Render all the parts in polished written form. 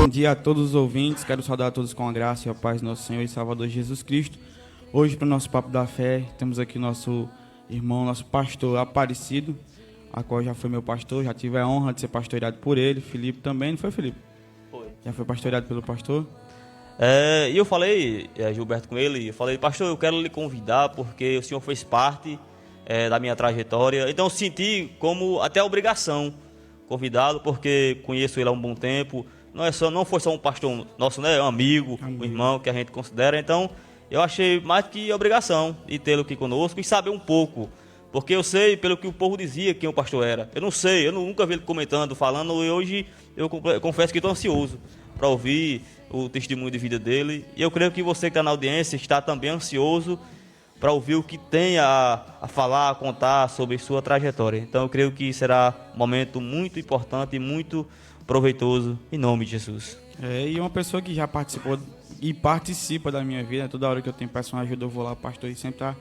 dia a todos os ouvintes. Quero saudar a todos com a graça e a paz do nosso Senhor e Salvador Jesus Cristo. Hoje, para o nosso Papo da Fé, temos aqui nosso irmão, nosso pastor Aparecido, a qual já foi meu pastor, já tive a honra de ser pastoreado por ele. Felipe também, não foi, Felipe? Foi. Já foi pastoreado pelo pastor? E eu falei, Gilberto, com ele, eu falei, pastor, eu quero lhe convidar porque o senhor fez parte da minha trajetória. Então eu senti como até obrigação convidá-lo, porque conheço ele há um bom tempo. Não foi só um pastor nosso, né? É um amigo, um irmão que a gente considera. Então eu achei mais que obrigação de tê-lo aqui conosco e saber um pouco. Porque eu sei, pelo que o povo dizia, quem o pastor era. Eu não sei, eu nunca vi ele comentando, falando, e hoje eu confesso que estou ansioso para ouvir o testemunho de vida dele. E eu creio que você que está na audiência está também ansioso para ouvir o que tem a falar, a contar sobre sua trajetória. Então eu creio que será um momento muito importante e muito proveitoso, em nome de Jesus. E uma pessoa que já participou e participa da minha vida, toda hora que eu tenho peço uma ajuda, eu vou lá, pastor, e sempre está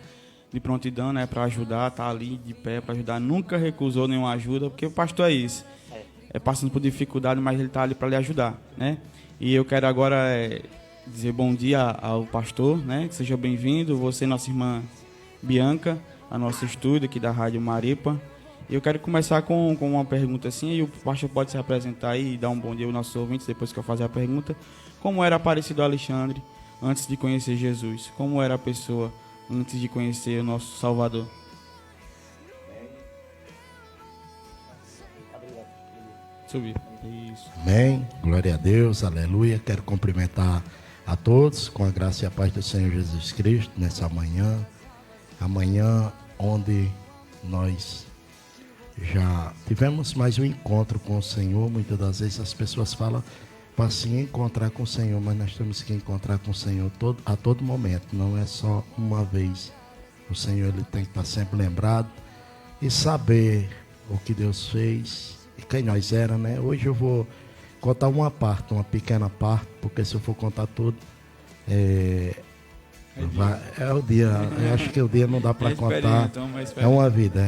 de prontidão, né, para ajudar, tá ali de pé para ajudar, nunca recusou nenhuma ajuda, porque o pastor é isso, passando por dificuldade, mas ele tá ali para lhe ajudar, né? E eu quero agora dizer bom dia ao pastor, né? Que seja bem-vindo, você, nossa irmã Bianca, a nosso estúdio aqui da Rádio Maripa. E eu quero começar com uma pergunta assim, e o pastor pode se apresentar aí e dar um bom dia aos nossos ouvintes depois que eu fazer a pergunta. Como era Aparecido Alexandre antes de conhecer Jesus? Como era a pessoa antes de conhecer o nosso Salvador? Subir. Isso. Amém. Glória a Deus. Aleluia. Quero cumprimentar a todos com a graça e a paz do Senhor Jesus Cristo nessa manhã. Amanhã onde nós já tivemos mais um encontro com o Senhor. Muitas das vezes as pessoas falam para se encontrar com o Senhor, mas nós temos que encontrar com o Senhor a todo momento, não é só uma vez. O Senhor ele tem que estar sempre lembrado e saber o que Deus fez e quem nós éramos, né? Hoje eu vou contar uma pequena parte, porque se eu for contar tudo, é o dia, eu acho que o dia não dá para contar, então, é uma vida,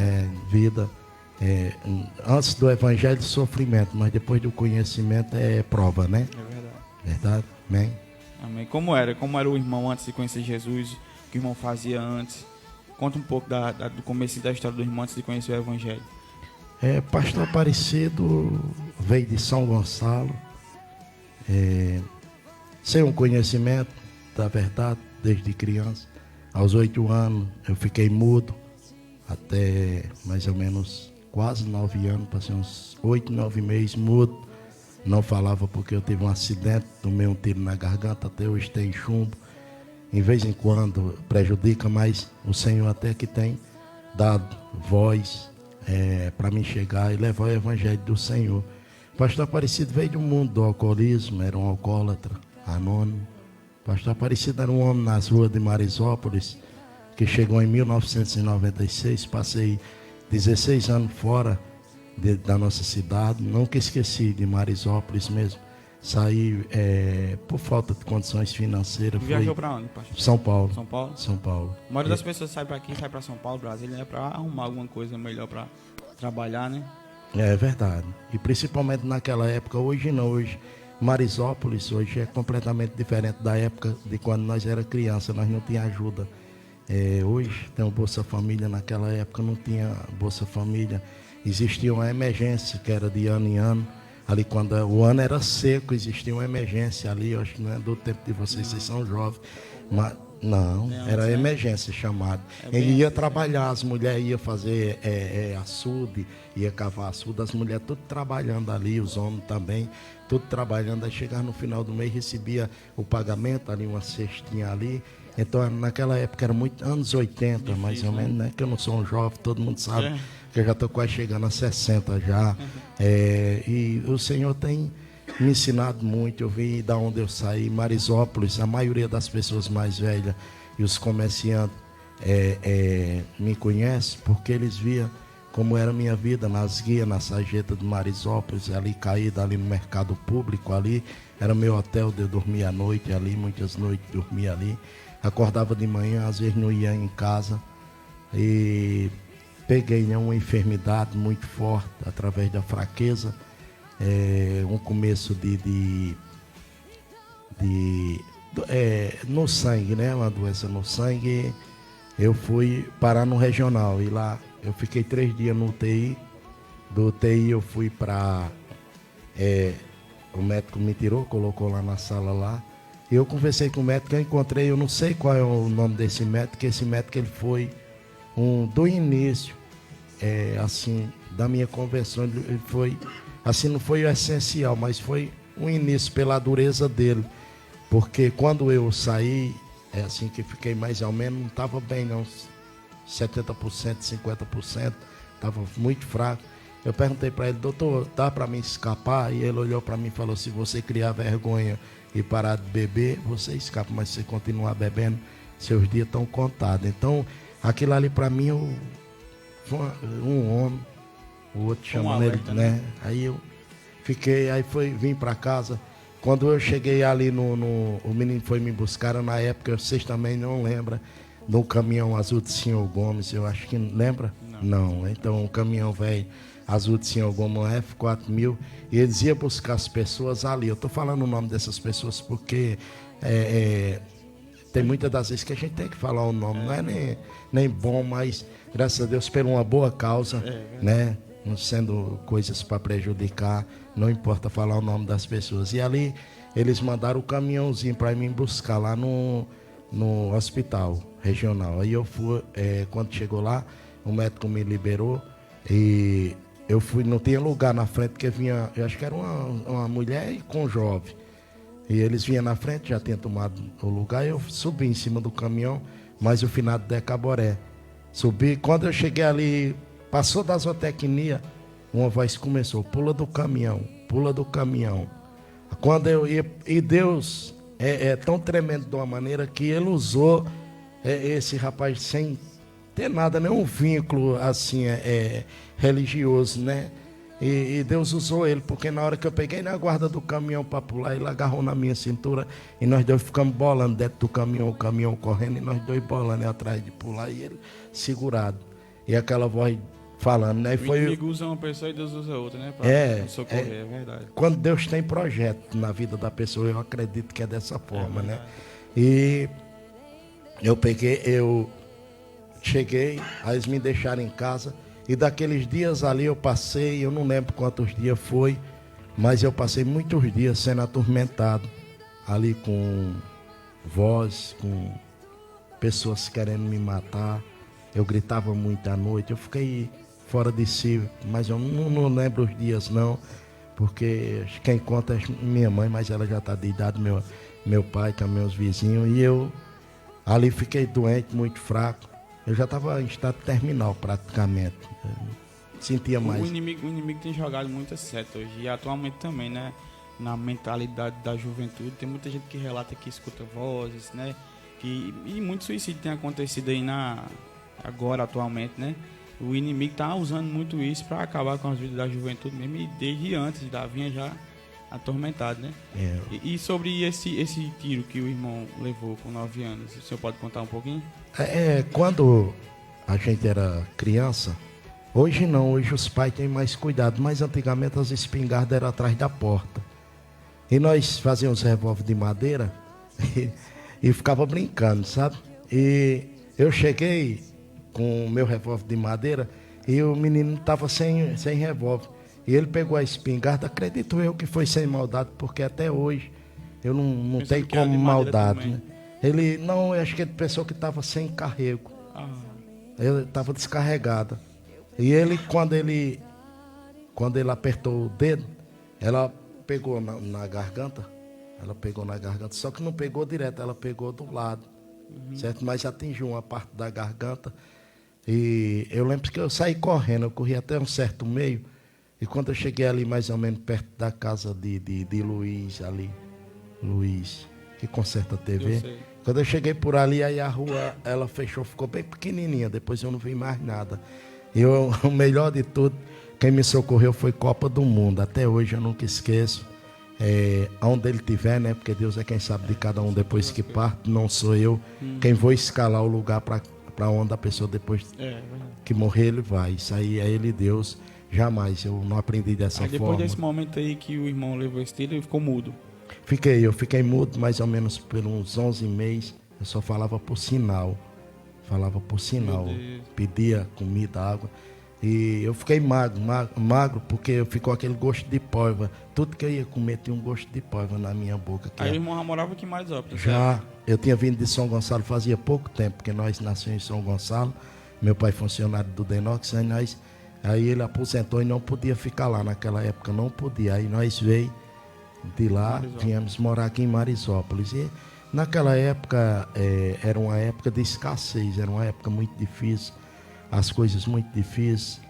antes do evangelho de sofrimento, mas depois do conhecimento é prova, né? É verdade. Verdade? Amém? Amém. Como era o irmão antes de conhecer Jesus, o que o irmão fazia antes? Conta um pouco do começo da história do irmão antes de conhecer o evangelho. Pastor Aparecido veio de São Gonçalo, sem um conhecimento da verdade desde criança. Aos 8 anos eu fiquei mudo, até mais ou menos quase 9 anos, passei uns 8, 9 meses mudo. Não falava porque eu tive um acidente, tomei um tiro na garganta, até hoje tem chumbo. Em vez em quando prejudica, mas o Senhor até que tem dado voz para mim chegar e levar o evangelho do Senhor. Pastor Aparecido veio do mundo do alcoolismo, era um alcoólatra anônimo. Pastor Aparecido era um homem nas ruas de Marisópolis, que chegou em 1996, passei 16 anos fora da nossa cidade, nunca esqueci de Marisópolis mesmo. Saí por falta de condições financeiras. Viajou para onde, pastor? São Paulo. São Paulo? São Paulo. A maioria das pessoas sai para aqui, sai para São Paulo, Brasília, é para arrumar alguma coisa melhor para trabalhar, né? É verdade. E principalmente naquela época, hoje não, hoje Marisópolis hoje é completamente diferente da época de quando nós era criança, nós não tinha ajuda. Hoje tem o Bolsa Família, naquela época não tinha Bolsa Família. Existia uma emergência que era de ano em ano. Ali quando o ano era seco, existia uma emergência ali, eu acho que não é do tempo de vocês, vocês são jovens, mas não, era emergência chamada. Ele ia trabalhar, as mulheres iam fazer açude, ia cavar açude, as mulheres tudo trabalhando ali, os homens também, tudo trabalhando, aí chegava no final do mês, recebia o pagamento ali, uma cestinha ali. Então naquela época era muito, anos 80, difícil, mais ou menos, né? Que eu não sou um jovem, todo mundo sabe que eu já estou quase chegando a 60 já. E o Senhor tem me ensinado muito. Eu vim da onde eu saí, Marisópolis, a maioria das pessoas mais velhas e os comerciantes me conhecem porque eles viam como era a minha vida nas guias, na sarjeta de Marisópolis, ali caída ali no mercado público, ali era meu hotel, eu dormia à noite ali, muitas noites dormia ali, acordava de manhã, às vezes não ia em casa e peguei uma enfermidade muito forte através da fraqueza, um começo de no sangue, né? Uma doença no sangue. Eu fui parar no regional e lá eu fiquei 3 dias no UTI. Do UTI eu fui para... o médico me tirou, colocou lá na sala lá. E eu conversei com o médico, eu encontrei, eu não sei qual é o nome desse médico, esse médico ele foi do início, assim, da minha conversão, ele foi, assim, não foi o essencial, mas foi um início pela dureza dele. Porque quando eu saí, assim que fiquei mais ou menos, não estava bem não, 70%, 50%, estava muito fraco. Eu perguntei para ele, doutor, dá para mim escapar? E ele olhou para mim e falou, se você criar vergonha e parar de beber, você escapa, mas se você continuar bebendo, seus dias estão contados. Então, aquilo ali para mim, foi um homem, o outro chamando ele, né? Aí eu fiquei, vim para casa. Quando eu cheguei ali o menino foi me buscar, na época, vocês também não lembram, no caminhão azul de Senhor Gomes, eu acho que lembra? Não. Então, o caminhão velho azul de Senhor Gomes, F4000, e eles iam buscar as pessoas ali. Eu estou falando o nome dessas pessoas porque tem muitas das vezes que a gente tem que falar o nome, não é nem bom, mas graças a Deus por uma boa causa, né? Não sendo coisas para prejudicar, não importa falar o nome das pessoas. E ali eles mandaram o caminhãozinho para mim buscar lá no hospital regional. Aí eu fui, quando chegou lá, o médico me liberou e eu fui, não tinha lugar na frente, porque vinha, eu acho que era uma mulher com um jovem. E eles vinham na frente, já tinham tomado o lugar, eu subi em cima do caminhão, mas o finado de Caboré. Subi, quando eu cheguei ali, passou da zootecnia, uma voz começou, pula do caminhão, pula do caminhão. Quando eu ia, e Deus é tão tremendo de uma maneira que ele usou esse rapaz sem ter nada, nenhum vínculo assim, religioso, né? E Deus usou ele, porque na hora que eu peguei na guarda do caminhão para pular, ele agarrou na minha cintura e nós dois ficamos bolando dentro do caminhão, o caminhão correndo e nós dois bolando atrás de pular e ele segurado. E aquela voz falando, né? O inimigo usa uma pessoa e Deus usa outra, né? Para socorrer, é verdade. Quando Deus tem projeto na vida da pessoa, eu acredito que é dessa forma, né? E eu cheguei, aí eles me deixaram em casa. E daqueles dias ali eu passei, eu não lembro quantos dias foi, mas eu passei muitos dias sendo atormentado, ali com voz, com pessoas querendo me matar. Eu gritava muito à noite, eu fiquei fora de si, mas eu não lembro os dias não, porque quem conta é minha mãe, mas ela já está de idade, meu pai, também os vizinhos, e eu ali fiquei doente, muito fraco. Eu já estava em estado terminal praticamente. Sentia mais. O inimigo tem jogado muito certo hoje. E atualmente também, né? Na mentalidade da juventude. Tem muita gente que relata que escuta vozes, né? E muito suicídio tem acontecido aí agora, atualmente, né? O inimigo tá usando muito isso para acabar com as vidas da juventude mesmo. E desde antes da vinha já atormentado, né? E sobre esse tiro que o irmão levou com 9 anos, o senhor pode contar um pouquinho? Quando a gente era criança, hoje não, hoje os pais têm mais cuidado, mas antigamente as espingardas eram atrás da porta. E nós fazíamos revólver de madeira e ficava brincando, sabe? E eu cheguei com o meu revólver de madeira e o menino estava sem revólver. E ele pegou a espingarda, acredito eu que foi sem maldade, porque até hoje eu não tenho como maldade, né? Ele, não, eu acho que ele pensou que estava sem carrego. Ele estava descarregado. E ele, quando ele apertou o dedo, ela pegou na garganta. Ela pegou na garganta, só que não pegou direto, ela pegou do lado. Certo? Mas atingiu uma parte da garganta. E eu lembro que eu saí correndo, eu corri até um certo meio. E quando eu cheguei ali, mais ou menos perto da casa de Luiz, ali, Luiz, que conserta a TV. Quando eu cheguei por ali, aí a rua, ela fechou, ficou bem pequenininha. Depois eu não vi mais nada. E o melhor de tudo, quem me socorreu foi Copa do Mundo. Até hoje eu nunca esqueço. Onde ele estiver, né? Porque Deus é quem sabe de cada um depois que parte. Não sou eu quem vou escalar o lugar para onde a pessoa depois que morrer ele vai. Isso aí é ele, Deus. Jamais. Eu não aprendi dessa forma. Depois desse momento aí que o irmão levou esse tiro, ele ficou mudo. Eu fiquei mudo mais ou menos por uns 11 meses. Eu só falava por sinal. Pedia comida, água. E eu fiquei magro, porque ficou aquele gosto de pólvora. Tudo que eu ia comer tinha um gosto de pólvora na minha boca. Aí o irmão já morava aqui em Marisópolis. Já, eu tinha vindo de São Gonçalo fazia pouco tempo, porque nós nascemos em São Gonçalo. Meu pai funcionário do Denox, aí ele aposentou e não podia ficar lá naquela época, não podia. Aí nós veio de lá, viemos morar aqui em Marisópolis. E naquela época era uma época de escassez, era uma época muito difícil, as coisas muito difíceis.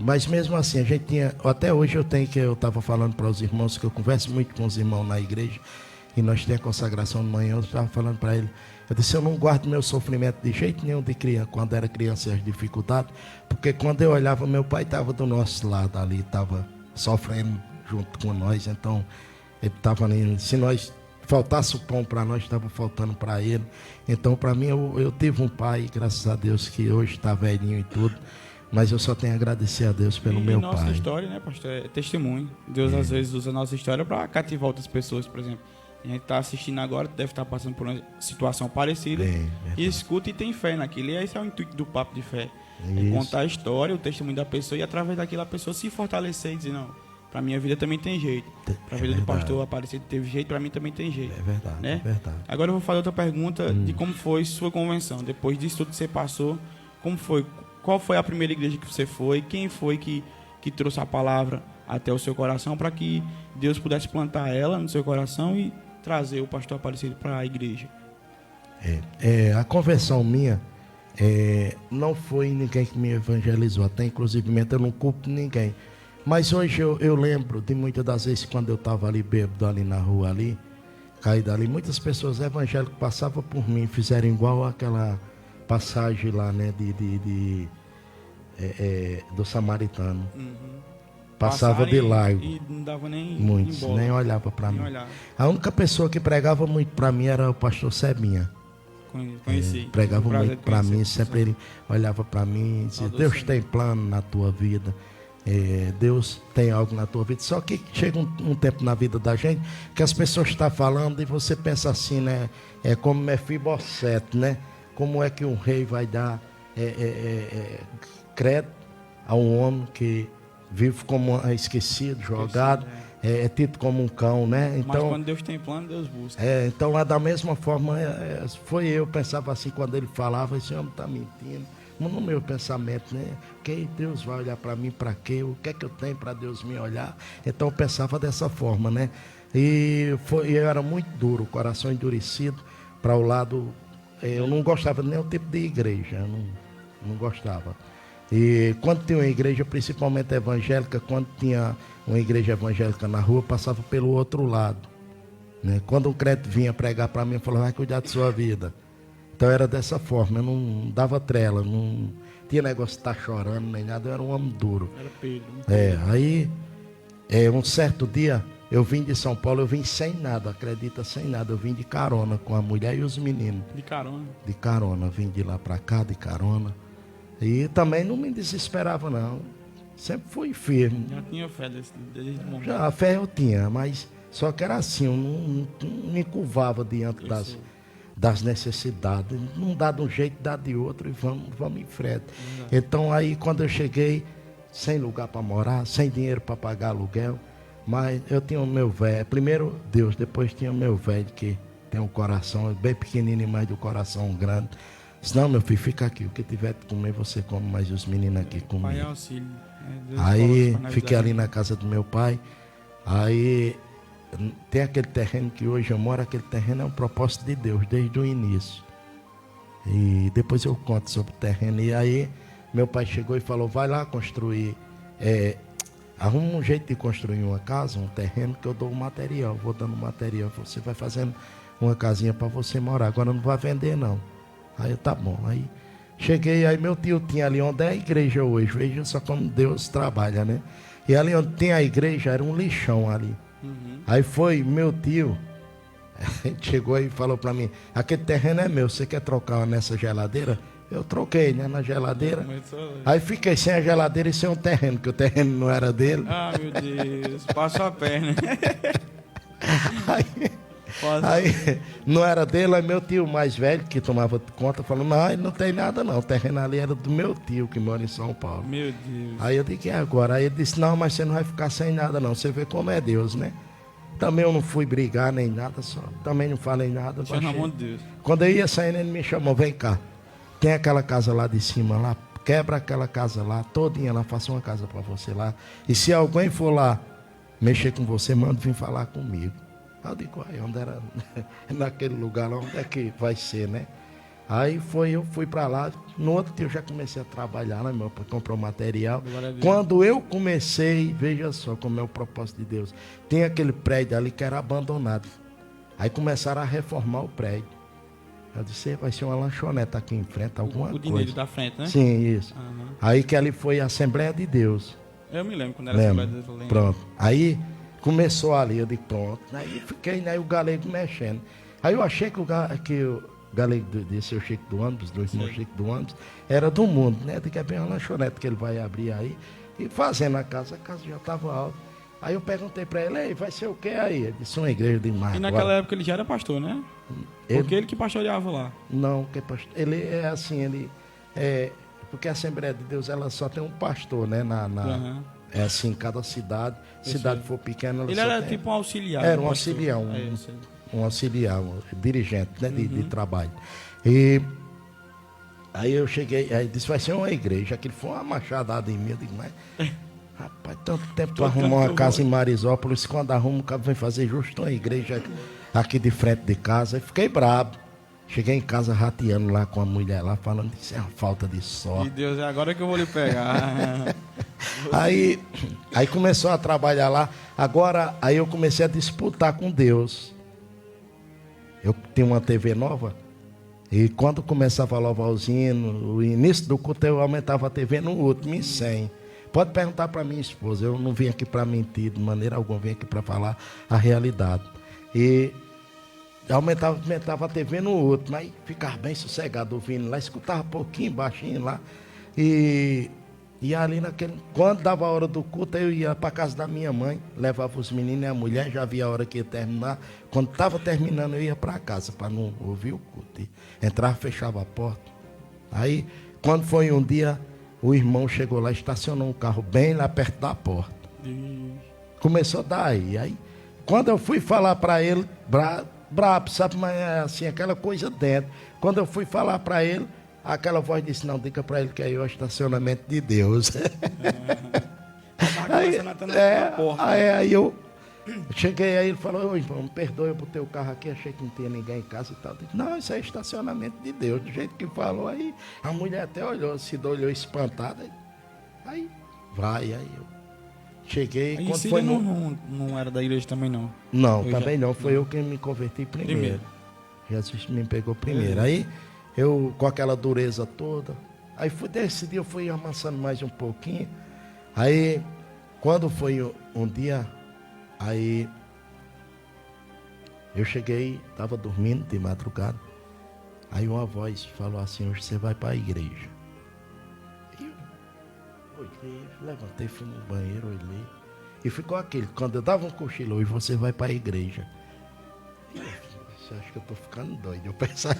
Mas mesmo assim, a gente tinha, até hoje eu estava falando para os irmãos, que eu converso muito com os irmãos na igreja, e nós temos a consagração de manhã, eu estava falando para ele, eu disse, eu não guardo meu sofrimento de jeito nenhum de criança, quando era criança e as dificuldades, porque quando eu olhava, meu pai estava do nosso lado ali, estava sofrendo junto com nós, então ele estava ali, se nós faltasse o pão para nós, estava faltando para ele. Então, para mim, eu tive um pai, graças a Deus, que hoje está velhinho e tudo, mas eu só tenho a agradecer a Deus pelo meu pai. Nossa história, né, pastor, é testemunho. Deus às vezes usa a nossa história para cativar outras pessoas, por exemplo. A gente está assistindo agora, deve estar passando por uma situação parecida, e escuta e tem fé naquilo. E esse é o intuito do Papo de Fé. É contar a história, o testemunho da pessoa, e através daquilo a pessoa se fortalecer e dizer, não, para minha vida também tem jeito. Para a vida do pastor Aparecido teve jeito, para mim também tem jeito. É verdade, né? É verdade. Agora eu vou fazer outra pergunta de como foi sua convenção. Depois disso tudo que você passou, como foi? Qual foi a primeira igreja que você foi? Quem foi que trouxe a palavra até o seu coração para que Deus pudesse plantar ela no seu coração e trazer o pastor Aparecido para a igreja? A conversão minha não foi ninguém que me evangelizou. Até inclusivemente eu não culpo ninguém. Mas hoje eu lembro de muitas das vezes quando eu estava ali bêbado ali na rua ali, caído ali, muitas pessoas evangélicas passavam por mim, fizeram igual aquela passagem lá, né, do samaritano. Passava de largo. E não dava nem muitos, embora, nem olhava para mim. Olhava. A única pessoa que pregava muito para mim era o pastor Sebinha. Conheci. Pregava muito para mim, sempre ele olhava para mim e dizia, Deus tem plano na tua vida. Deus tem algo na tua vida. Só que chega um tempo na vida da gente que as pessoas estão falando e você pensa assim, né? É como Mefibosete, né? Como é que um rei vai dar crédito a um homem que vive como esquecido, jogado, é tido como um cão, né? Então, mas quando Deus tem plano, Deus busca. Então lá da mesma forma, foi eu pensava assim quando ele falava, esse homem está mentindo. No meu pensamento, né? Que Deus vai olhar para mim para quê? O que é que eu tenho para Deus me olhar? Então eu pensava dessa forma, né? E eu era muito duro, coração endurecido para o lado. Eu não gostava de nenhum tipo de igreja, não gostava. E quando tinha uma igreja, principalmente evangélica, quando tinha uma igreja evangélica na rua, passava pelo outro lado, né? Quando um crente vinha pregar para mim, falava, vai cuidar de sua vida. Então era dessa forma, eu não dava trela, não tinha negócio de estar chorando nem nada, eu era um homem duro. Era Pedro. Aí, um certo dia, eu vim de São Paulo, eu vim sem nada, acredita, sem nada. Eu vim de carona com a mulher e os meninos. De carona? De carona, vim de lá para cá, de carona. E também não me desesperava, não. Sempre fui firme. Já tinha fé desde o momento? Já, a fé eu tinha, mas só que era assim, eu não me curvava diante das necessidades. Não dá de um jeito, dá de outro e vamos em frente. Então aí quando eu cheguei, sem lugar para morar, sem dinheiro para pagar aluguel, mas eu tinha o meu velho, primeiro Deus, depois tinha o meu velho que tem um coração bem pequenininho, mas do coração grande. Disse, não, meu filho, fica aqui, o que tiver de comer você come, mas os meninos aqui comem. Pai é auxílio. Aí fiquei ali na casa do meu pai. Aí tem aquele terreno que hoje eu moro, aquele terreno é um propósito de Deus desde o início. E depois eu conto sobre o terreno. E aí meu pai chegou e falou, vai lá construir, arruma um jeito de construir uma casa, um terreno que eu dou o material, vou dando material, você vai fazendo uma casinha para você morar, agora não vai vender não. Aí eu, tá bom, aí cheguei, aí meu tio tinha ali onde é a igreja hoje, veja só como Deus trabalha, né? E ali onde tem a igreja era um lixão ali. Aí foi meu tio, chegou aí e falou para mim, aquele terreno é meu, você quer trocar nessa geladeira? Eu troquei, né, na geladeira. Aí fiquei sem a geladeira e sem o terreno, que o terreno não era dele. Ah, meu Deus, passou a perna. Aí, não era dele, aí meu tio mais velho, que tomava conta, falou, não, ele não tem nada não, o terreno ali era do meu tio, que mora em São Paulo. Meu Deus. Aí eu disse, e agora? Aí ele disse, não, mas você não vai ficar sem nada não, você vê como é Deus, né? Também eu não fui brigar nem nada, também não falei nada. Deixa na mão de Deus. Quando eu ia saindo, ele me chamou, vem cá, tem aquela casa lá de cima, lá, quebra aquela casa lá, todinha lá, faça uma casa para você lá. E se alguém for lá mexer com você, manda vir falar comigo. Aí eu digo, aí onde era? Naquele lugar lá, onde é que vai ser, né? Aí eu fui para lá, no outro dia eu já comecei a trabalhar, né, meu, para comprar o material. Quando eu comecei, veja só como é o propósito de Deus, tem aquele prédio ali que era abandonado. Aí começaram a reformar o prédio. Eu disse, vai ser uma lanchonete aqui em frente, alguma coisa. O dinheiro da frente, né? Sim, isso. Uhum. Aí que ali foi a Assembleia de Deus. Eu me lembro quando era a Assembleia de Deus. Eu lembro. Pronto. Aí começou ali, eu disse, pronto. Aí fiquei, né, o galego mexendo. Aí eu achei que o galego desse, o Chico do ônibus, do irmão Chico do ônibus, era do mundo, né? Eu disse, é bem uma lanchonete que ele vai abrir aí. E fazendo a casa já estava alta. Aí eu perguntei para ele, ei, vai ser o que aí? Ele disse, uma igreja de mar. E naquela época ele já era pastor, né? Porque ele que pastoreava lá. Não, que pastor. Ele é assim, porque a Assembleia de Deus ela só tem um pastor, né? É assim, em cada cidade. Cidade for pequena, ele era tipo um auxiliar. Era um auxiliar, um auxiliar, um dirigente, né, de trabalho. E aí eu cheguei, aí disse, vai ser uma igreja. Aquilo foi uma machadada em mim. Eu digo, mas rapaz, tanto tempo para arrumar uma casa em Marisópolis, quando arruma, o cabo vem fazer justo uma igreja aqui de frente de casa. E fiquei brabo. Cheguei em casa rateando lá com a mulher lá, falando que isso é uma falta de sorte. E Deus, é agora que eu vou lhe pegar. Aí começou a trabalhar lá. Agora, aí eu comecei a disputar com Deus. Eu tinha uma TV nova. E quando começava a louvar os hinos, o início do culto, eu aumentava a TV no último, em 100. Pode perguntar para minha esposa. Eu não vim aqui para mentir de maneira alguma. Vim aqui para falar a realidade. E aumentava a TV no último. Aí ficava bem sossegado ouvindo lá. Escutava pouquinho, baixinho lá. E ali quando dava a hora do culto, eu ia para casa da minha mãe, levava os meninos e a mulher, já via a hora que ia terminar. Quando estava terminando, eu ia para casa, para não ouvir o culto. Entrava, fechava a porta. Aí, quando foi um dia, o irmão chegou lá, estacionou um carro bem lá perto da porta. Começou daí. Aí, quando eu fui falar para ele, brabo, sabe, mas é assim, aquela coisa dentro. Quando eu fui falar para ele, aquela voz disse, não, diga para ele que aí é o estacionamento de Deus. Aí eu cheguei aí, ele falou, ô irmão, me perdoe, eu botei o carro aqui, achei que não tinha ninguém em casa e tal. Eu disse, não, isso é estacionamento de Deus, do jeito que falou aí. A mulher até olhou, olhou espantada. Aí eu cheguei. E quando foi não era da igreja também, não? Não, também não. Foi eu quem me converti primeiro. Jesus me pegou primeiro. Aí eu, com aquela dureza toda, aí desse dia eu fui amansando mais um pouquinho. Aí, quando foi um dia, aí eu cheguei, estava dormindo de madrugada. Aí uma voz falou assim, hoje você vai para a igreja. Olhei, levantei, fui no banheiro, olhei. E ficou aquele, quando eu dava um cochilo, hoje você vai para a igreja. Eu acho que eu estou ficando doido. Eu pensava.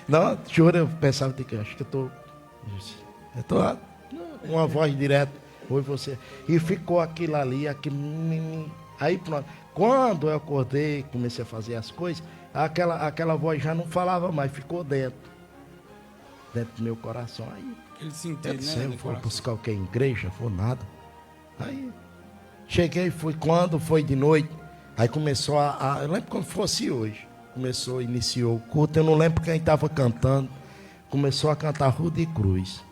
Não, juro, eu pensava que acho que eu estou. Uma voz direta, hoje você. E ficou aquilo ali, aquilo. Aí pronto. Quando eu acordei, comecei a fazer as coisas, aquela voz já não falava mais, ficou dentro do meu coração. Aí ele sentiu, né? Eu fui buscar o que? Igreja? Foi nada. Aí cheguei, quando foi de noite, aí começou eu lembro como fosse hoje. Iniciou o culto, eu não lembro quem estava cantando. Começou a cantar Rude Cruz.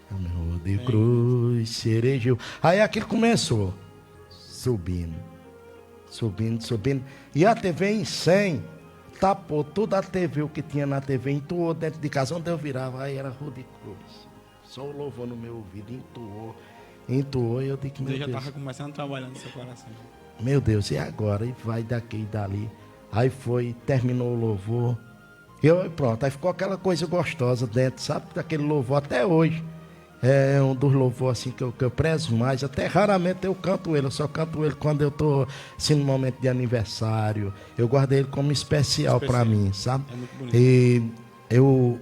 Rude Cruz, Cerejeu. Aí aquilo começou, subindo. E a TV em 100, tapou toda a TV, o que tinha na TV, entoou dentro de casa. Onde eu virava, aí era Rude Cruz. Só o louvor no meu ouvido, entoou, e eu digo, meu Deus. Já estava começando a trabalhar no seu coração. Meu Deus, e agora? E vai daqui e dali. Aí terminou o louvor. Pronto, aí ficou aquela coisa gostosa dentro, sabe? Daquele louvor até hoje. é um dos louvores assim, que eu prezo mais. Até raramente eu canto ele, eu só canto ele quando eu estou assim, no momento de aniversário. Eu guardei ele como especial para mim, sabe? É muito bonito. E eu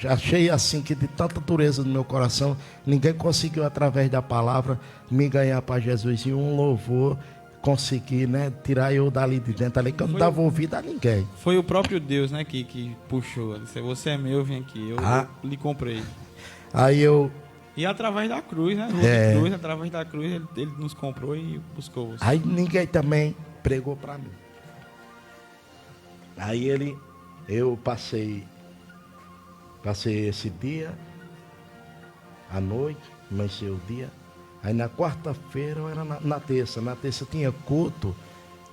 achei assim que de tanta dureza do meu coração, ninguém conseguiu através da palavra me ganhar para Jesus. E um louvor conseguir, né, tirar eu dali de dentro, ali que eu não dava ouvido a ninguém. Foi o próprio Deus, né, que puxou. Disse, você é meu, vem aqui. Eu lhe comprei. Aí eu... E através da cruz, né? Através da cruz, ele nos comprou e buscou você. Aí ninguém também pregou para mim. Aí eu passei esse dia, à noite, amanheceu o dia. Aí na quarta-feira, ou era na terça tinha culto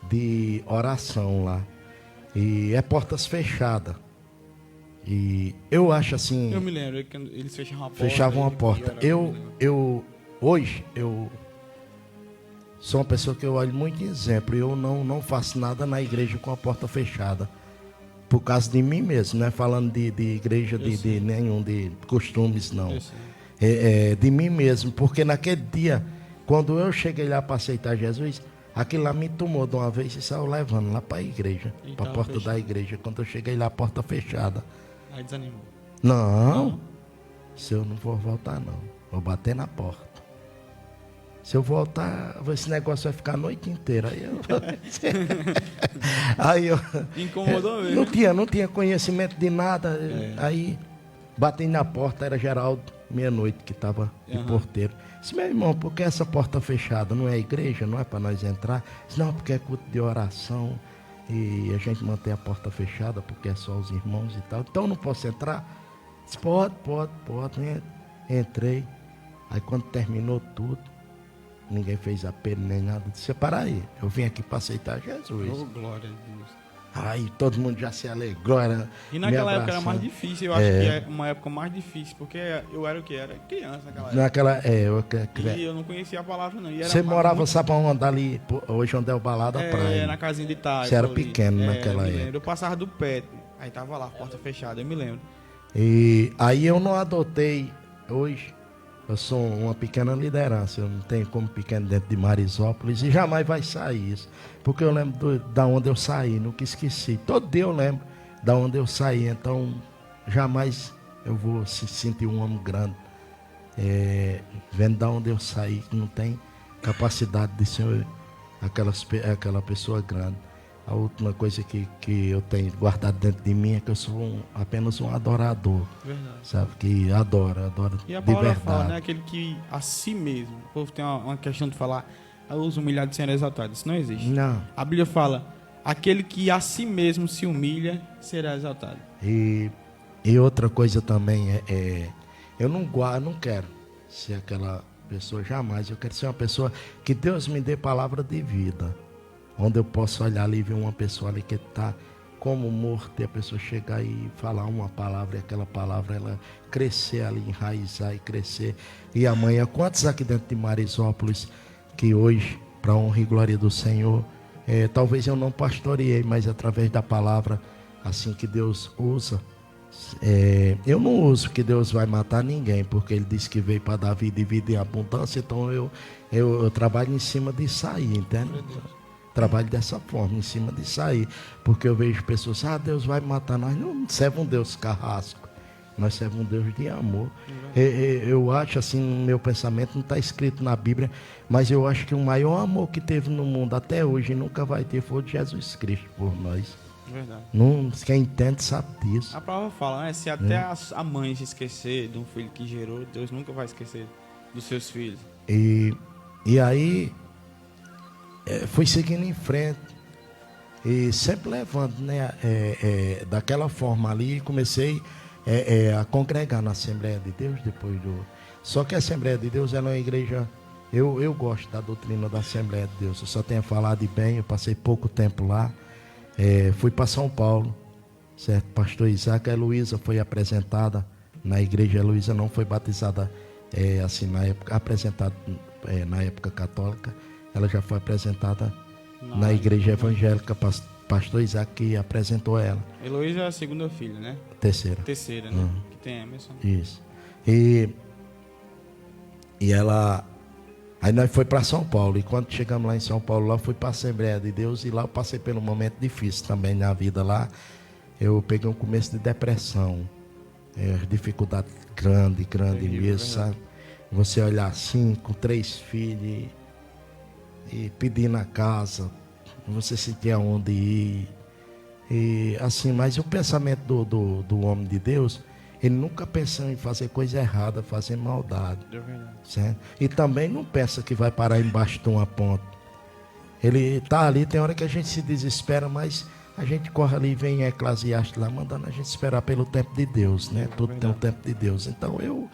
de oração lá. E é portas fechadas. E eu acho assim... Eu me lembro que eles fechavam a porta. Fechavam a porta. Hoje, eu sou uma pessoa que eu olho muito de exemplo. Eu não faço nada na igreja com a porta fechada. Por causa de mim mesmo, não é falando de igreja, de nenhum, de costumes, não. De mim mesmo, porque naquele dia, quando eu cheguei lá para aceitar Jesus, aquilo lá me tomou de uma vez e saiu levando lá para a igreja, para a porta fechado da igreja. Quando eu cheguei lá, a porta fechada. Aí desanimou. Não, se eu não for voltar, não. Vou bater na porta. Se eu voltar, esse negócio vai ficar a noite inteira. Aí eu incomodou mesmo. Não tinha conhecimento de nada. Aí bati na porta, era Geraldo, meia-noite, que estava de porteiro. Disse, meu irmão, por que essa porta fechada? Não é igreja, não é para nós entrar? Disse, não, porque é culto de oração e a gente mantém a porta fechada porque é só os irmãos e tal. Então não posso entrar? Disse, pode. Entrei. Aí quando terminou tudo, ninguém fez apelo nem nada. Disse, para aí, eu vim aqui para aceitar Jesus. Oh, glória a Deus. Aí todo mundo já se alegrou. E naquela época era mais difícil, eu acho que é uma época mais difícil, porque eu era o que? Era criança naquela época. E eu não conhecia a palavra, não. E era você morava, sabe onde ali, hoje onde é o Balada Praia? Na casinha de Itália. Você era pequeno naquela época. Eu passava do pé, aí tava lá, porta fechada, eu me lembro. E aí eu não adotei, hoje, eu sou uma pequena liderança, eu não tenho como pequeno dentro de Marisópolis e jamais vai sair isso. Porque eu lembro da onde eu saí, nunca esqueci. Todo dia eu lembro da onde eu saí, então jamais eu vou se sentir um homem grande. Vendo da onde eu saí, que não tem capacidade de ser aquela pessoa grande. A última coisa que eu tenho guardado dentro de mim é que eu sou apenas um adorador. Verdade. Sabe? Que adora e a de palavra verdade. fala, né? Aquele que a si mesmo. O povo tem uma questão de falar, os humilhados serão exaltados. Isso não existe. Não. A Bíblia fala, aquele que a si mesmo se humilha será exaltado. E outra coisa também eu não quero ser aquela pessoa jamais. Eu quero ser uma pessoa que Deus me dê palavra de vida. Onde eu posso olhar ali e ver uma pessoa ali que está como morto e a pessoa chegar e falar uma palavra e aquela palavra ela crescer ali, enraizar e crescer. E amanhã, quantos aqui dentro de Marisópolis que hoje, para honra e glória do Senhor, talvez eu não pastoreei, mas através da palavra, assim que Deus usa, eu não uso que Deus vai matar ninguém, porque Ele disse que veio para dar vida e vida em abundância, então eu trabalho em cima de sair, entende? Trabalho dessa forma, em cima de sair, porque eu vejo pessoas, Deus vai matar, nós não serve um Deus carrasco, nós serve um Deus de amor. Eu acho assim, no meu pensamento, não está escrito na Bíblia, mas eu acho que o maior amor que teve no mundo até hoje e nunca vai ter foi o de Jesus Cristo por nós. Verdade. Quem entende sabe disso. A palavra fala, né? Se até a mãe se esquecer de um filho que gerou, Deus nunca vai esquecer dos seus filhos. E aí fui seguindo em frente e sempre levando, né, daquela forma ali, comecei a congregar na Assembleia de Deus depois só que a Assembleia de Deus ela é uma igreja, eu gosto da doutrina da Assembleia de Deus, eu só tenho falado de bem, eu passei pouco tempo lá, fui para São Paulo, certo? Pastor Isaac, a Heloísa foi apresentada na igreja, a Heloísa não foi batizada assim na época, apresentada na época católica. Ela já foi apresentada na igreja evangélica, pastor Isaac que apresentou ela. Heloísa é a segunda filha, né? Terceira, né? Que tem Emerson. Isso. E E ela... Aí nós foi para São Paulo. E quando chegamos lá em São Paulo, lá fui para a Assembleia de Deus. E lá eu passei por um momento difícil também na vida lá. Eu peguei um começo de depressão. Dificuldade grande mesmo, sabe? Você olhar assim, com 3 filhos e pedir na casa, você sentia onde ir. E assim, mas o pensamento do homem de Deus, ele nunca pensou em fazer coisa errada, fazer maldade. Certo? E também não pensa que vai parar embaixo de uma ponte. Ele está ali, tem hora que a gente se desespera, mas a gente corre ali e vem em Eclesiastes lá, mandando a gente esperar pelo tempo de Deus, né? Tudo tem o tempo de Deus. Então eu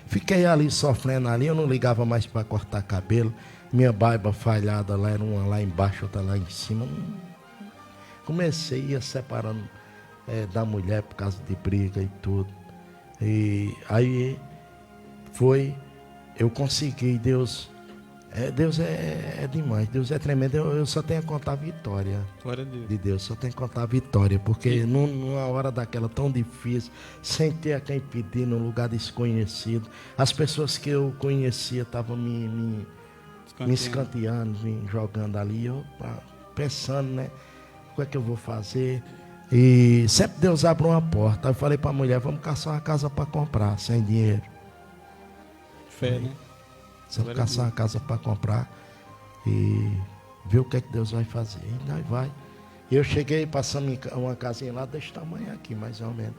fiquei ali sofrendo ali, eu não ligava mais para cortar cabelo. Minha barba falhada lá, era uma lá embaixo, outra lá em cima. Comecei a ir separando da mulher por causa de briga e tudo. E aí eu consegui, Deus é demais, Deus é tremendo. Eu só tenho a contar a vitória. Glória a Deus. De Deus, só tenho que contar a vitória, porque numa hora daquela tão difícil, sem ter a quem pedir, num lugar desconhecido, as pessoas que eu conhecia estavam me escanteando, me jogando ali, eu pensando, né, o que é que eu vou fazer? E sempre Deus abre uma porta. Eu falei para a mulher, vamos caçar uma casa para comprar, sem dinheiro. Fé, né? Vamos caçar uma casa para comprar e ver o que é que Deus vai fazer. E nós vai. Eu cheguei, passando uma casinha lá desse tamanho aqui, mais ou menos.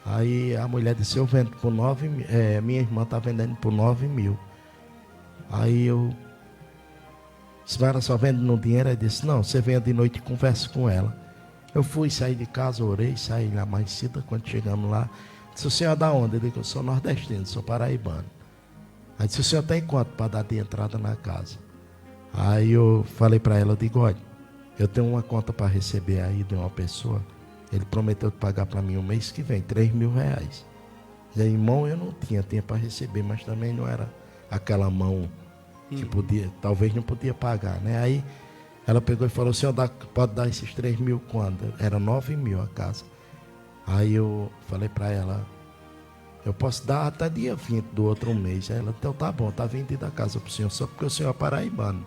Aí a mulher disse, eu vendo por 9 mil. Minha irmã está vendendo por 9 mil. Aí eu... Se ela só vende no dinheiro, aí disse, não, você venha de noite e conversa com ela. Eu fui sair de casa, orei, saí lá mais cedo, quando chegamos lá. Disse, o senhor é da onde? Eu disse, eu sou nordestino, sou paraibano. Aí disse, o senhor tem quanto para dar de entrada na casa? Aí eu falei para ela, eu digo, olha, eu tenho uma conta para receber aí de uma pessoa. Ele prometeu pagar para mim o mês que vem, 3 mil reais. E aí, mão eu não tinha para receber, mas também não era aquela mão que podia, talvez não podia pagar, né? Aí ela pegou e falou, o senhor pode dar esses 3 mil quando? Era 9 mil a casa. Aí eu falei para ela, eu posso dar até dia 20 do outro mês. Aí ela, então tá bom, tá vendida a casa pro senhor, só porque o senhor é paraibano.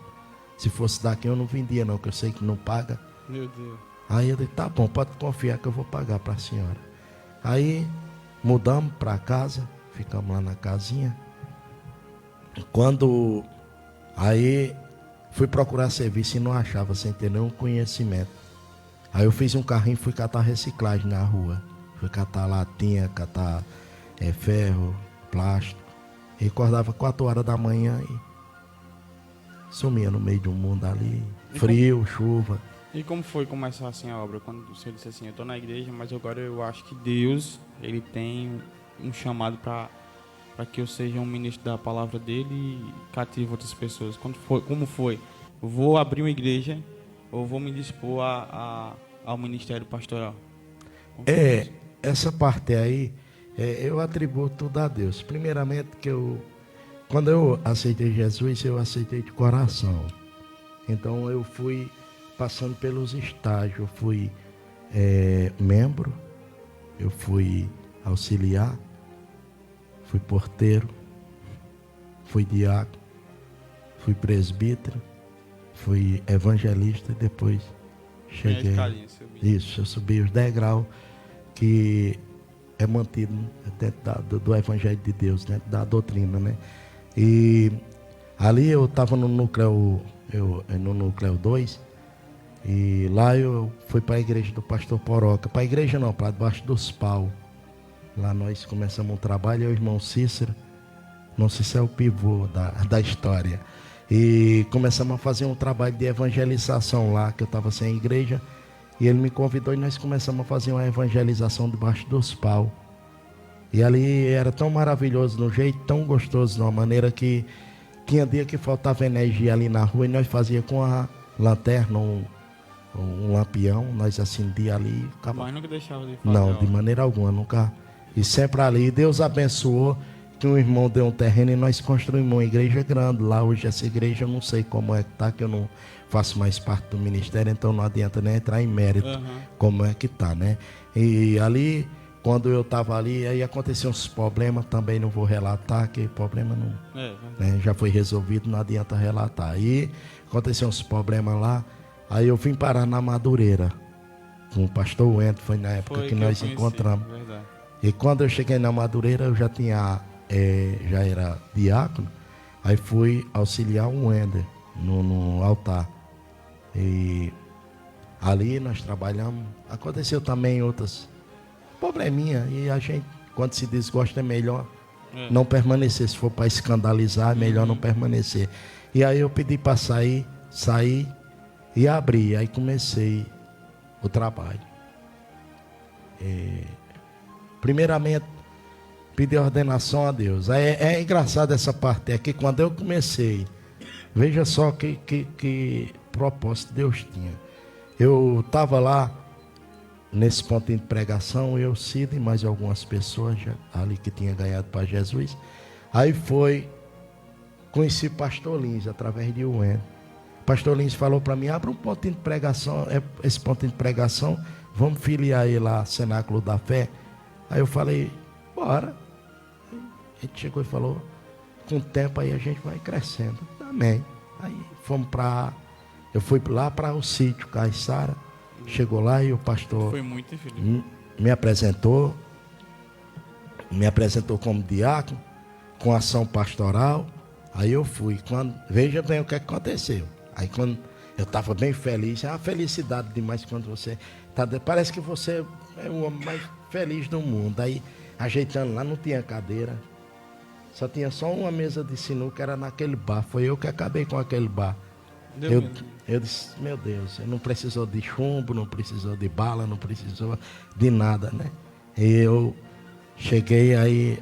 Se fosse daqui eu não vendia não, que eu sei que não paga. Meu Deus. Aí eu disse, tá bom, pode confiar que eu vou pagar para a senhora. Aí mudamos para casa, ficamos lá na casinha. Aí fui procurar serviço e não achava, sem ter nenhum conhecimento. Aí eu fiz um carrinho e fui catar reciclagem na rua. Fui catar latinha, catar ferro, plástico. E acordava 4 horas da manhã e sumia no meio do mundo ali. Frio, chuva. E como foi começar assim a obra? Quando o senhor disse assim, eu estou na igreja, mas agora eu acho que Deus, ele tem um chamado para que eu seja um ministro da palavra dele e cative outras pessoas. Como foi? Eu vou abrir uma igreja ou vou me dispor ao ministério pastoral? Essa parte aí, eu atribuo tudo a Deus. Primeiramente quando eu aceitei Jesus, eu aceitei de coração. Então eu fui passando pelos estágios. Eu fui membro, eu fui auxiliar, fui porteiro, fui diácono, fui presbítero, fui evangelista e depois cheguei. Isso, eu subi os degraus que é mantido dentro do Evangelho de Deus, dentro da doutrina, né? E ali eu estava no núcleo 2, e lá eu fui para a igreja do pastor Poroca. Para a igreja não, para debaixo dos paus. Lá nós começamos um trabalho, eu e o irmão Cícero. Não sei se é o pivô da história. E começamos a fazer um trabalho de evangelização lá, que eu estava sem igreja. E ele me convidou e nós começamos a fazer uma evangelização debaixo dos paus. E ali era tão maravilhoso, de um jeito tão gostoso, de uma maneira que tinha dia que faltava energia ali na rua e nós fazíamos com a lanterna, um lampião, nós acendia ali e ficava... Mas nunca deixava de fazer. Não, de maneira alguma, nunca. E sempre ali, Deus abençoou, que um irmão deu um terreno e nós construímos uma igreja grande. Lá hoje essa igreja eu não sei como é que está, que eu não faço mais parte do ministério, então não adianta nem entrar em mérito como é que está, né? E ali quando eu estava ali, aí aconteceu uns problemas, também não vou relatar, que problema não, né, já foi resolvido, não adianta relatar. Aí aconteceu uns problemas lá, aí eu vim parar na Madureira, com o pastor Wendel, foi na época que nós encontramos. Verdade. E quando eu cheguei na Madureira, eu já era diácono, aí fui auxiliar o Wendel no altar. E ali nós trabalhamos, aconteceu também outras probleminha, e a gente, quando se desgosta, é melhor não permanecer. Se for para escandalizar, é melhor não permanecer. E aí eu pedi para sair e abri. Aí comecei o trabalho. Primeiramente, pedi ordenação a Deus. É engraçado essa parte, é que quando eu comecei, veja só que propósito Deus tinha. Eu estava lá, nesse ponto de pregação, eu, Cid e mais algumas pessoas ali que tinha ganhado para Jesus. Aí conheci pastor Lins, através de Wendel. Pastor Lins falou para mim, abre um ponto de pregação, esse ponto de pregação, vamos filiar ele lá, Cenáculo da Fé. Aí eu falei, bora. A gente chegou e falou, com o tempo aí a gente vai crescendo. Amém. Aí eu fui lá para o sítio Caiçara. Chegou lá e o pastor foi muito feliz. me apresentou como diácono, com ação pastoral. Aí eu fui. Veja bem o que aconteceu. Aí quando eu estava bem feliz, é uma felicidade demais quando você parece que você é o homem mais feliz do mundo. Aí ajeitando lá, não tinha cadeira, tinha só uma mesa de sinuca, era naquele bar. Foi eu que acabei com aquele bar. Eu disse, meu Deus, não precisou de chumbo, não precisou de bala, não precisou de nada, né? E eu cheguei aí,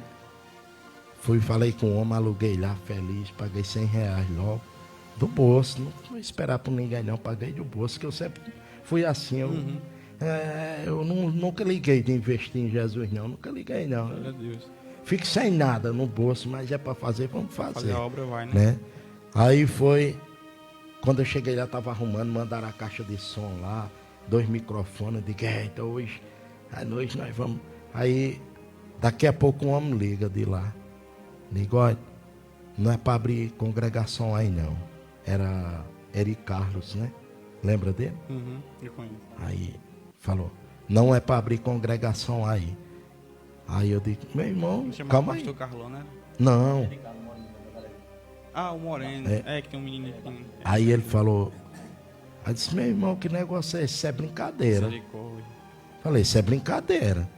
falei com o homem, aluguei lá, feliz, paguei R$100 logo, do bolso, não fui esperar por ninguém não, paguei do bolso, que eu sempre fui assim, eu nunca liguei de investir em Jesus não, nunca liguei não. Meu Deus. Fico sem nada no bolso, mas é para fazer, vamos fazer. Fazer a obra vai, né? Aí quando eu cheguei lá, estava arrumando, mandaram a caixa de som lá, 2 microfones, eu digo, então hoje, à noite nós vamos. Aí, daqui a pouco um homem liga de lá. Digo, olha, não é para abrir congregação aí não. Era Eri Carlos, né? Lembra dele? Eu conheço. Aí, falou, não é para abrir congregação aí. Aí eu digo, meu irmão, calma aí. Pastor Carlão, né? Não. O Moreno, que tem um menino aqui. Aí ele falou, aí disse, meu irmão, que negócio é esse? Isso é brincadeira. Falei, isso é brincadeira.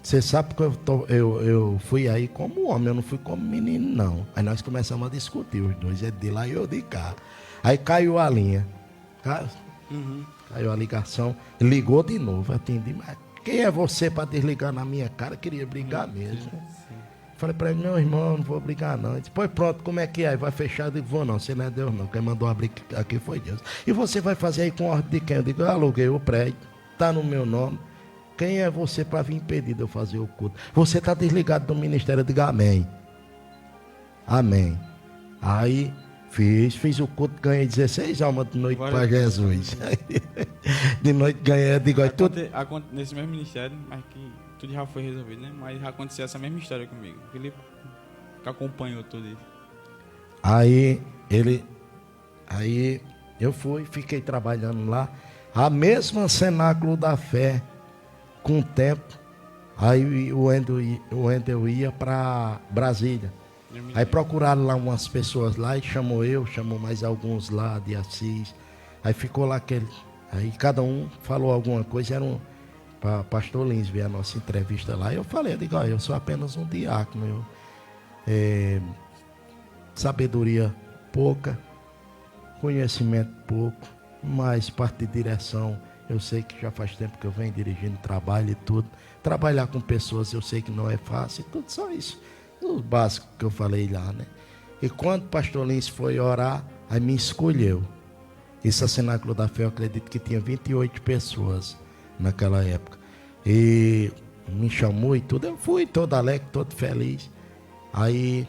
Você sabe que eu fui aí como homem, eu não fui como menino, não. Aí nós começamos a discutir, os dois, ele de lá e eu de cá. Aí caiu a linha. Caiu a ligação, ligou de novo, atendi, mas quem é você para desligar na minha cara? Queria brigar mesmo. Falei para ele, meu irmão, não vou brigar não. Ele disse, pois pronto, como é que é? Vai fechar? Eu digo, vou não, você não é Deus não. Quem mandou abrir aqui foi Deus. E você vai fazer aí com ordem de quem? Eu digo, eu aluguei o prédio, está no meu nome. Quem é você para vir impedir de eu fazer o culto? Você está desligado do ministério. Eu digo, amém. Amém. Aí fiz o culto, ganhei 16 almas de noite para Jesus. De noite ganhei, eu digo, nesse mesmo ministério, mas que tudo já foi resolvido, né? Mas já aconteceu essa mesma história comigo. O Felipe que acompanhou tudo isso. Aí eu fiquei trabalhando lá, a mesma Cenáculo da Fé, com o tempo. Aí o Wendel ia para Brasília. Aí procuraram lá umas pessoas lá e chamou mais alguns lá de Assis. Aí ficou lá aí cada um falou alguma coisa, era para pastor Lins ver a nossa entrevista lá. Eu falei, eu digo, eu sou apenas um diácono, sabedoria pouca, conhecimento pouco, mas parte de direção, eu sei que já faz tempo que eu venho dirigindo trabalho e tudo. Trabalhar com pessoas eu sei que não é fácil, tudo só isso. O básico que eu falei lá, né? E quando o pastor Lins foi orar, aí me escolheu. Esse Cenáculo da Fé, eu acredito que tinha 28 pessoas naquela época. E me chamou e tudo. Eu fui todo alegre, todo feliz. Aí,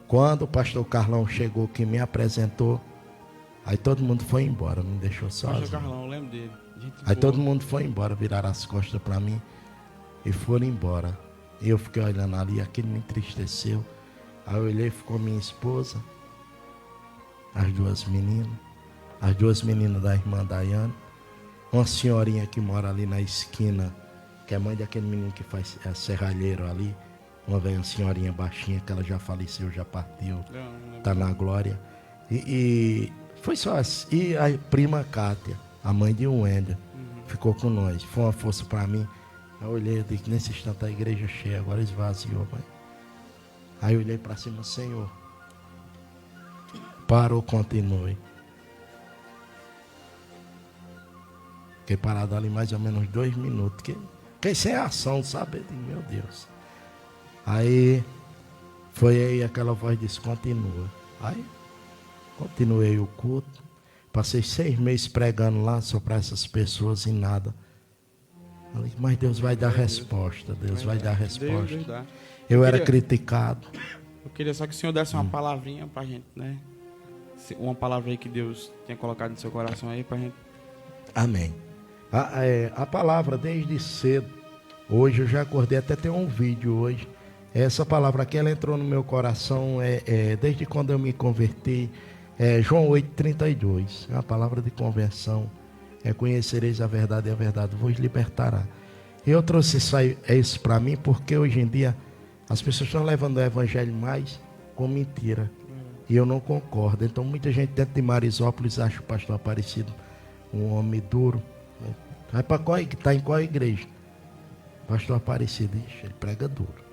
quando o pastor Carlão chegou, que me apresentou, aí todo mundo foi embora, me deixou sozinho. Pastor Carlão, eu lembro dele. Aí todo mundo foi embora, viraram as costas para mim. e foram embora. Eu fiquei olhando ali, aquilo me entristeceu. Aí eu olhei, ficou minha esposa, as duas meninas da irmã Daiane, uma senhorinha que mora ali na esquina, que é mãe daquele menino que faz serralheiro ali, uma velha senhorinha baixinha, que ela já faleceu, já partiu, tá na glória. E foi só assim. E a prima Cátia, a mãe de Wender, ficou com nós. Foi uma força para mim. Eu olhei, eu disse, nesse instante a igreja cheia, agora esvaziou, mãe. Aí eu olhei para cima, Senhor, parou, continue. Fiquei parado ali mais ou menos 2 minutos. Fiquei sem ação, sabe? Eu digo, meu Deus. Aí foi aí aquela voz disse, continua. Aí continuei o culto. Passei 6 meses pregando lá só para essas pessoas e nada. Mas Deus vai dar resposta. Deus vai dar resposta. Deus dá. Eu era criticado. Eu queria só que o Senhor desse uma palavrinha pra gente, né? Uma palavra aí que Deus tenha colocado no seu coração aí pra gente. Amém. A palavra desde cedo. Hoje eu já acordei, até tem um vídeo hoje. Essa palavra aqui, ela entrou no meu coração desde quando eu me converti. João 8,32. É uma palavra de conversão. Conhecereis a verdade e a verdade vos libertará. Eu trouxe isso para mim porque hoje em dia as pessoas estão levando o evangelho mais com mentira. E eu não concordo. Então muita gente dentro de Marisópolis acha o pastor Aparecido um homem duro. Vai para está em qual igreja? Pastor Aparecido, ele prega duro.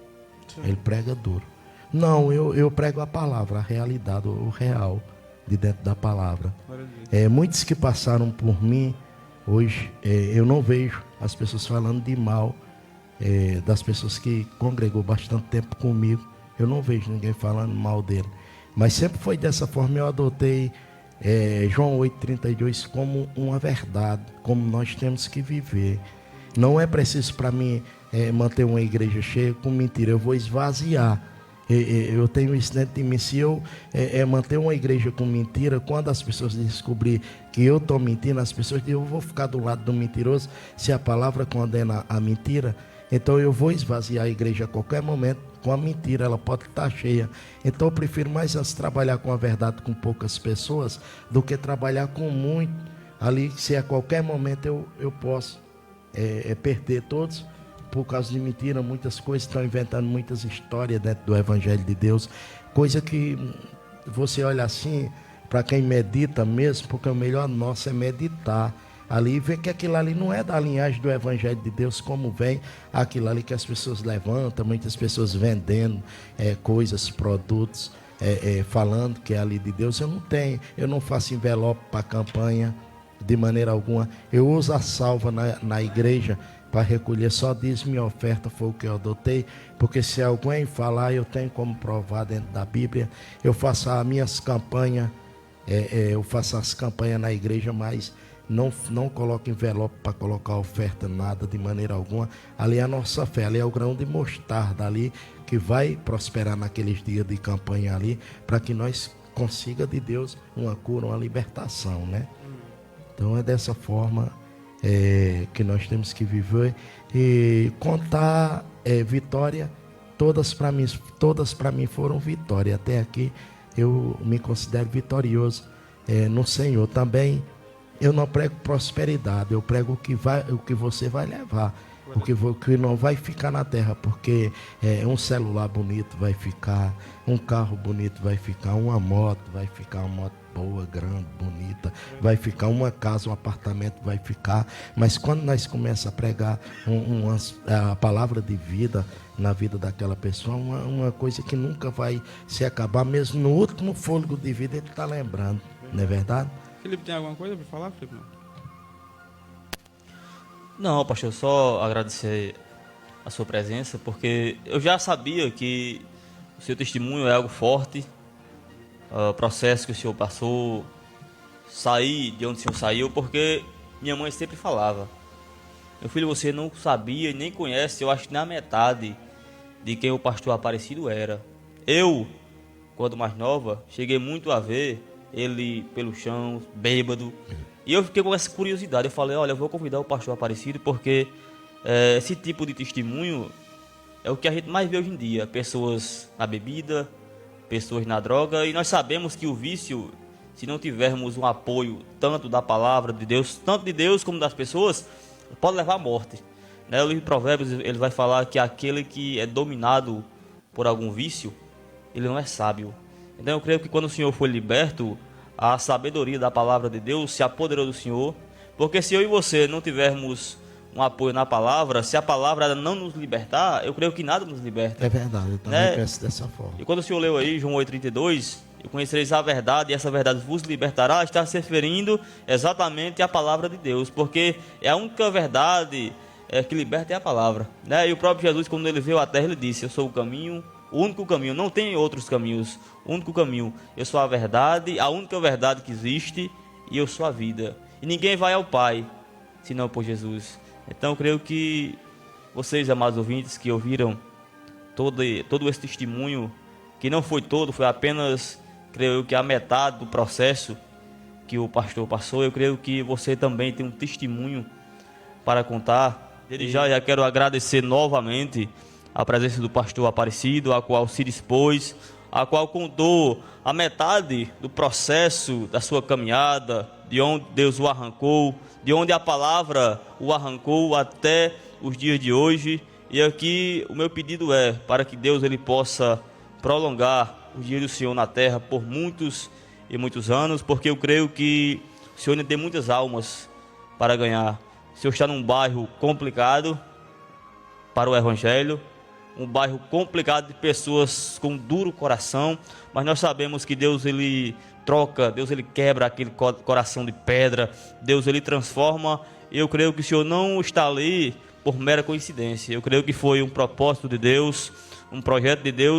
Ele prega duro. Não, eu prego a palavra, a realidade, o real de dentro da palavra. Muitos que passaram por mim, hoje eu não vejo as pessoas falando de mal das pessoas que congregou bastante tempo comigo. Eu não vejo ninguém falando mal dele. Mas sempre foi dessa forma, eu adotei João 8,32 como uma verdade, como nós temos que viver. Não é preciso para mim manter uma igreja cheia com mentira, eu vou esvaziar. Eu tenho isso dentro de mim. Se eu manter uma igreja com mentira, quando as pessoas descobrirem que eu estou mentindo, as pessoas dizem, eu vou ficar do lado do mentiroso. Se a palavra condena a mentira, então eu vou esvaziar a igreja a qualquer momento com a mentira, ela pode estar cheia. Então eu prefiro mais antes trabalhar com a verdade com poucas pessoas do que trabalhar com muito. Ali, se a qualquer momento eu posso perder todos por causa de mentira. Muitas coisas estão inventando muitas histórias dentro do Evangelho de Deus, coisa que você olha assim, para quem medita mesmo, porque o melhor nosso é meditar ali e ver que aquilo ali não é da linhagem do Evangelho de Deus, como vem aquilo ali que as pessoas levantam, muitas pessoas vendendo coisas, produtos, falando que é ali de Deus. Eu não faço envelope para campanha de maneira alguma. Eu uso a salva na igreja para recolher só dízimo e oferta, foi o que eu adotei, porque se alguém falar, eu tenho como provar dentro da Bíblia. Eu faço as minhas campanhas, eu faço as campanhas na igreja, mas não coloco envelope para colocar oferta, nada, de maneira alguma. Ali é a nossa fé, ali é o grão de mostarda ali, que vai prosperar naqueles dias de campanha ali, para que nós consiga de Deus uma cura, uma libertação, né? Então é dessa forma que nós temos que viver e contar vitória. Todas para mim foram vitória. Até aqui eu me considero vitorioso no Senhor. Também eu não prego prosperidade, eu prego o que você vai levar, o que não vai ficar na terra, porque um celular bonito vai ficar, um carro bonito vai ficar, uma moto vai ficar, uma moto boa, grande, bonita, vai ficar, uma casa, um apartamento vai ficar. Mas quando nós começamos a pregar a palavra de vida na vida daquela pessoa, uma coisa que nunca vai se acabar, mesmo no último fôlego de vida ele está lembrando, não é verdade? Felipe, tem alguma coisa para falar, Felipe? Não, pastor, só agradecer a sua presença, porque eu já sabia que o seu testemunho é algo forte, o processo que o senhor passou, sair de onde o senhor saiu, porque minha mãe sempre falava, meu filho, você não sabia, nem conhece, eu acho que na metade de quem o pastor Aparecido era. Eu, quando mais nova, cheguei muito a ver ele pelo chão, bêbado, e eu fiquei com essa curiosidade. Eu falei, olha, eu vou convidar o pastor Aparecido, porque esse tipo de testemunho é o que a gente mais vê hoje em dia. Pessoas na bebida, pessoas na droga, e nós sabemos que o vício, se não tivermos um apoio tanto da palavra de Deus, tanto de Deus como das pessoas, pode levar à morte. O livro de Provérbios, ele vai falar que aquele que é dominado por algum vício, ele não é sábio. Então eu creio que quando o Senhor foi liberto, a sabedoria da palavra de Deus se apoderou do Senhor, porque se eu e você não tivermos um apoio na palavra, se a palavra não nos libertar, eu creio que nada nos liberta. É verdade, eu também penso dessa forma. E quando o Senhor leu aí João 8,32, eu conhecereis a verdade e essa verdade vos libertará, está se referindo exatamente à palavra de Deus, porque é a única verdade que liberta é a palavra. E o próprio Jesus, quando ele veio à terra, ele disse: eu sou o caminho, o único caminho, não tem outros caminhos, o único caminho, eu sou a verdade, a única verdade que existe, e eu sou a vida. E ninguém vai ao Pai, senão por Jesus. Então eu creio que vocês, amados ouvintes, que ouviram todo esse testemunho, que não foi todo, foi apenas, creio eu, que a metade do processo que o pastor passou, eu creio que você também tem um testemunho para contar. Desde já quero agradecer novamente a presença do pastor Aparecido, a qual se dispôs, a qual contou a metade do processo da sua caminhada, de onde Deus o arrancou, de onde a palavra o arrancou até os dias de hoje. E aqui o meu pedido é para que Deus ele possa prolongar os dias do Senhor na terra por muitos e muitos anos, porque eu creio que o Senhor ainda tem muitas almas para ganhar. O Senhor está num bairro complicado para o Evangelho, um bairro complicado de pessoas com duro coração, mas nós sabemos que Deus ele troca, Deus ele quebra aquele coração de pedra, Deus ele transforma. E eu creio que o Senhor não está ali por mera coincidência. Eu creio que foi um propósito de Deus, um projeto de Deus.